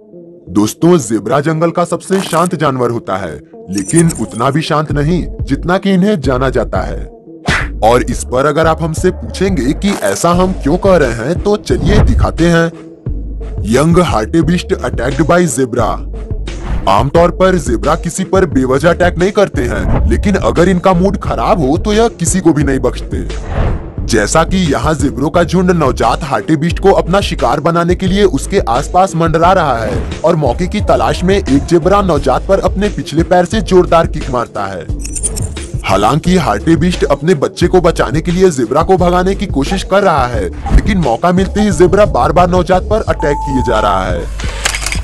दोस्तों, जेब्रा जंगल का सबसे शांत जानवर होता है, लेकिन उतना भी शांत नहीं जितना कि इन्हें जाना जाता है। और इस पर अगर आप हमसे पूछेंगे कि ऐसा हम क्यों कह रहे हैं, तो चलिए दिखाते हैं। Young hartebeest attacked by zebra. आमतौर पर जेब्रा किसी पर बेवजह अटैक नहीं करते हैं, लेकिन अगर इनका मूड खराब हो तो यह किसी को भी नहीं बख्शते। जैसा कि यहाँ जेब्रों का झुंड नवजात हार्टेबिस्ट को अपना शिकार बनाने के लिए उसके आसपास मंडरा रहा है और मौके की तलाश में एक जेब्रा नवजात पर अपने पिछले पैर से जोरदार किक मारता है। हालांकि हार्टेबिस्ट अपने बच्चे को बचाने के लिए जेब्रा को भगाने की कोशिश कर रहा है, लेकिन मौका मिलते ही जेब्रा बार बार नवजात पर अटैक किए जा रहा है।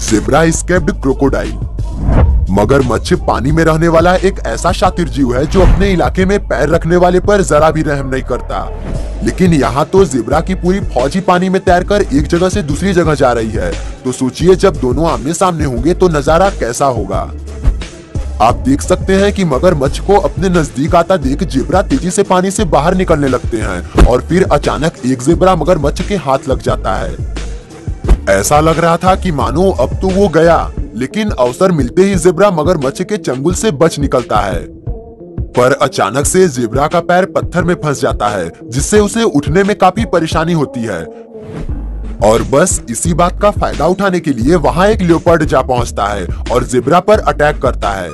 Zebra escaped crocodile. मगरमच्छ पानी में रहने वाला एक ऐसा शातिर जीव है जो अपने इलाके में पैर रखने वाले पर जरा भी रहम नहीं करता। लेकिन यहाँ तो जेब्रा की पूरी फौज ही पानी में तैरकर एक जगह से दूसरी जगह जा रही है, तो सोचिए जब दोनों आमने सामने होंगे तो नजारा कैसा होगा। आप देख सकते हैं कि मगरमच्छ को अपने नजदीक आता देख जेब्रा तेजी से पानी से बाहर निकलने लगते हैं और फिर अचानक एक जेब्रा मगरमच्छ के हाथ लग जाता है। ऐसा लग रहा था कि मानो अब तो वो गया, लेकिन अवसर मिलते ही जेब्रा मगरमच्छ के चंगुल से बच निकलता है। पर अचानक से जेब्रा का पैर पत्थर में फंस जाता है, जिससे उसे उठने में काफी परेशानी होती है। और बस इसी बात का फायदा उठाने के लिए वहां एक लियोपर्ड जा पहुंचता है और जेब्रा पर अटैक करता है।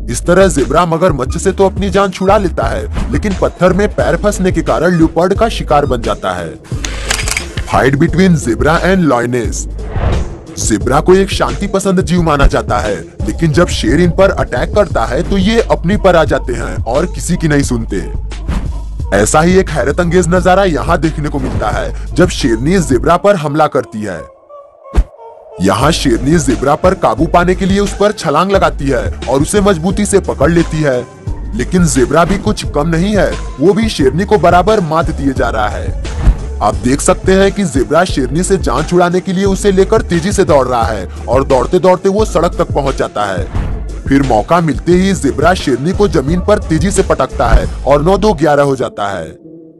इस तरह जेब्रा मगरमच्छ से तो अपनी जान छुड़ा लेता है, लेकिन पत्थर में पैर फंसने के कारण लियोपर्ड का शिकार बन जाता है। Fight between zebra and lioness. Zebra को एक शांति पसंद जीव माना जाता है, लेकिन जब शेर इन पर अटैक करता है तो ये अपनी पर आ जाते हैं और किसी की नहीं सुनते। ऐसा ही एक हैरत अंगेज नजारा यहाँ देखने को मिलता है जब शेरनी जेब्रा पर हमला करती है। यहाँ शेरनी जेब्रा पर काबू पाने के लिए उस पर छलांग लगाती है और उसे मजबूती से पकड़ लेती है, लेकिन जेब्रा भी कुछ कम नहीं है, वो भी शेरनी को बराबर मात दिए जा रहा है। आप देख सकते हैं कि जेब्रा शेरनी से जान छुड़ाने के लिए उसे लेकर तेजी से दौड़ रहा है और दौड़ते दौड़ते वो सड़क तक पहुंच जाता है। फिर मौका मिलते ही जेब्रा शेरनी को जमीन पर तेजी से पटकता है और 9-2-11 हो जाता है।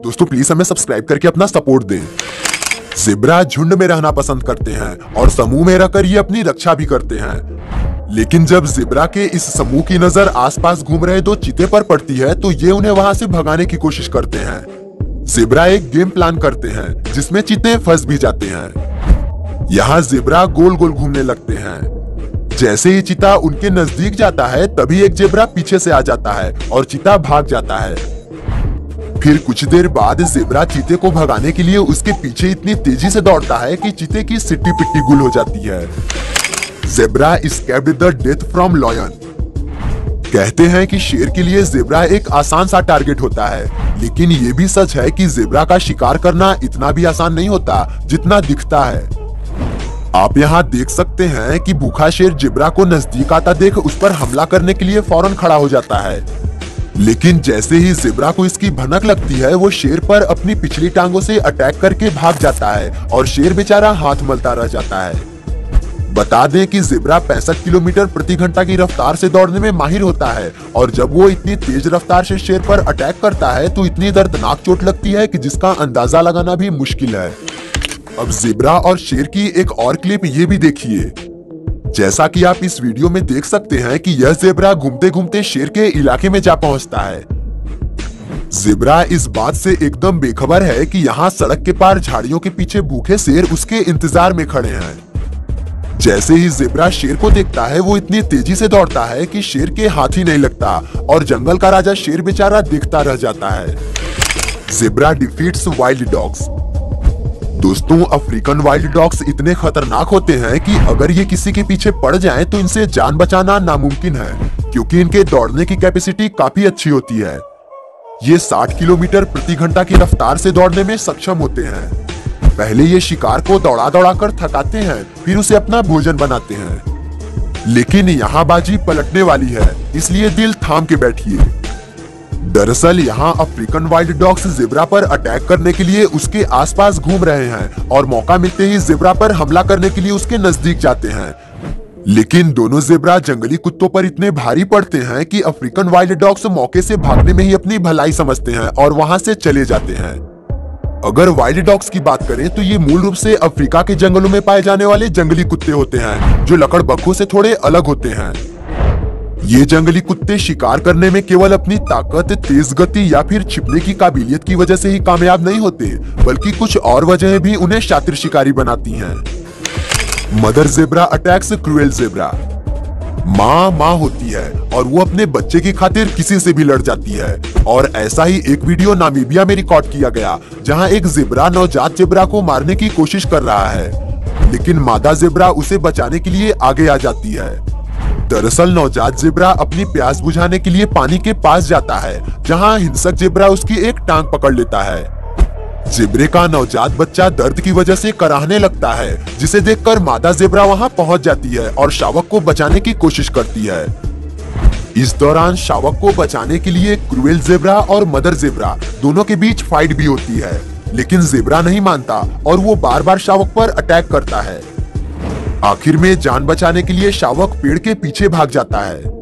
दोस्तों, प्लीज हमें सब्सक्राइब करके अपना सपोर्ट दें। जेब्रा झुंड में रहना पसंद करते हैं और समूह में रहकर ये अपनी रक्षा भी करते हैं। लेकिन जब जेब्रा के इस समूह की नजर आसपास घूम रहे 2 चीते पर पड़ती है तो ये उन्हें वहां से भगाने की कोशिश करते हैं। जेब्रा एक गेम प्लान करते हैं जिसमें चीते फंस भी जाते हैं। यहाँ जेब्रा गोल गोल घूमने लगते हैं। जैसे ही चीता उनके नजदीक जाता है तभी एक जेब्रा पीछे से आ जाता है और चीता भाग जाता है। फिर कुछ देर बाद जेब्रा चीते को भगाने के लिए उसके पीछे इतनी तेजी से दौड़ता है कि चीते की सिट्टी पिट्टी गुल हो जाती है। Zebra escaped the death from lion. कहते हैं कि शेर के लिए जेब्रा एक आसान सा टारगेट होता है, लेकिन ये भी सच है कि जेब्रा का शिकार करना इतना भी आसान नहीं होता जितना दिखता है। आप यहाँ देख सकते हैं कि भूखा शेर जेब्रा को नजदीक आता देख उस पर हमला करने के लिए फौरन खड़ा हो जाता है, लेकिन जैसे ही जेब्रा को इसकी भनक लगती है वो शेर पर अपनी पिछली टांगों से अटैक करके भाग जाता है और शेर बेचारा हाथ मलता रह जाता है। बता दें कि जेब्रा 65 किलोमीटर प्रति घंटा की रफ्तार से दौड़ने में माहिर होता है और जब वो इतनी तेज रफ्तार से शेर पर अटैक करता है तो इतनी दर्दनाक चोट लगती है कि जिसका अंदाजा लगाना भी मुश्किल है। अब जेब्रा और शेर की एक और क्लिप ये भी देखिए। जैसा कि आप इस वीडियो में देख सकते हैं कि यह जेब्रा घूमते घूमते शेर के इलाके में जा पहुंचता है। जेब्रा इस बात से एकदम बेखबर है कि यहाँ सड़क के पार झाड़ियों के पीछे भूखे शेर उसके इंतजार में खड़े हैं। जैसे ही जेब्रा शेर को देखता है वो इतनी तेजी से दौड़ता है कि शेर के हाथ ही नहीं लगता और जंगल का राजा शेर बेचारा देखता रह जाता है। Zebra defeats wild dogs. दोस्तों, अफ्रीकन वाइल्ड डॉग्स इतने खतरनाक होते हैं कि अगर ये किसी के पीछे पड़ जाएं तो इनसे जान बचाना नामुमकिन है, क्योंकि इनके दौड़ने की कैपेसिटी काफी अच्छी होती है। ये 60 किलोमीटर प्रति घंटा की रफ्तार से दौड़ने में सक्षम होते हैं। पहले ये शिकार को दौड़ा दौड़ा कर थकाते हैं, फिर उसे अपना भोजन बनाते हैं। लेकिन यहाँ बाजी पलटने वाली है, इसलिए दिल थाम के बैठिए। दरअसल यहाँ अफ्रीकन वाइल्ड डॉग्स जेब्रा पर अटैक करने के लिए उसके आसपास घूम रहे हैं और मौका मिलते ही जेब्रा पर हमला करने के लिए उसके नजदीक जाते हैं। लेकिन दोनों जेब्रा जंगली कुत्तों पर इतने भारी पड़ते हैं कि अफ्रीकन वाइल्ड डॉग्स मौके से भागने में ही अपनी भलाई समझते हैं और वहां से चले जाते हैं। अगर वाइल्ड डॉग्स की बात करें तो ये मूल रूप से अफ्रीका के जंगलों में पाए जाने वाले जंगली कुत्ते होते हैं जो लकड़बग्घों से थोड़े अलग होते हैं। ये जंगली कुत्ते शिकार करने में केवल अपनी ताकत, तेज गति या फिर छिपने की काबिलियत की वजह से ही कामयाब नहीं होते, बल्कि कुछ और वजहें भी उन्हें शातिर शिकारी बनाती हैं। Mother zebra attacks cruel zebra. माँ होती है और वो अपने बच्चे की खातिर किसी से भी लड़ जाती है। और ऐसा ही एक वीडियो नामीबिया में रिकॉर्ड किया गया जहां एक जेब्रा नवजात जेब्रा को मारने की कोशिश कर रहा है, लेकिन मादा जेब्रा उसे बचाने के लिए आगे आ जाती है। दरअसल नवजात जेब्रा अपनी प्यास बुझाने के लिए पानी के पास जाता है, जहां हिंसक जेब्रा उसकी एक टांग पकड़ लेता है। जेब्रे का नवजात बच्चा दर्द की वजह से कराहने लगता है, जिसे देखकर मादा जेब्रा वहां पहुंच जाती है और शावक को बचाने की कोशिश करती है। इस दौरान शावक को बचाने के लिए क्रूएल जेब्रा और मदर जेब्रा दोनों के बीच फाइट भी होती है, लेकिन जेब्रा नहीं मानता और वो बार बार शावक पर अटैक करता है। आखिर में जान बचाने के लिए शावक पेड़ के पीछे भाग जाता है।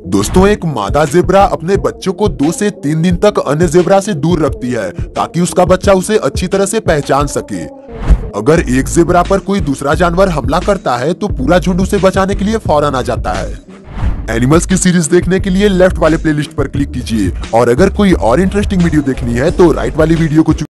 दोस्तों, एक मादा जेब्रा अपने बच्चों को 2 से 3 दिन तक अन्य जेब्रा से दूर रखती है ताकि उसका बच्चा उसे अच्छी तरह से पहचान सके। अगर एक जेब्रा पर कोई दूसरा जानवर हमला करता है तो पूरा झुंड उसे बचाने के लिए फौरन आ जाता है। एनिमल्स की सीरीज देखने के लिए लेफ्ट वाले प्लेलिस्ट पर क्लिक कीजिए और अगर कोई और इंटरेस्टिंग वीडियो देखनी है तो राइट वाली वीडियो को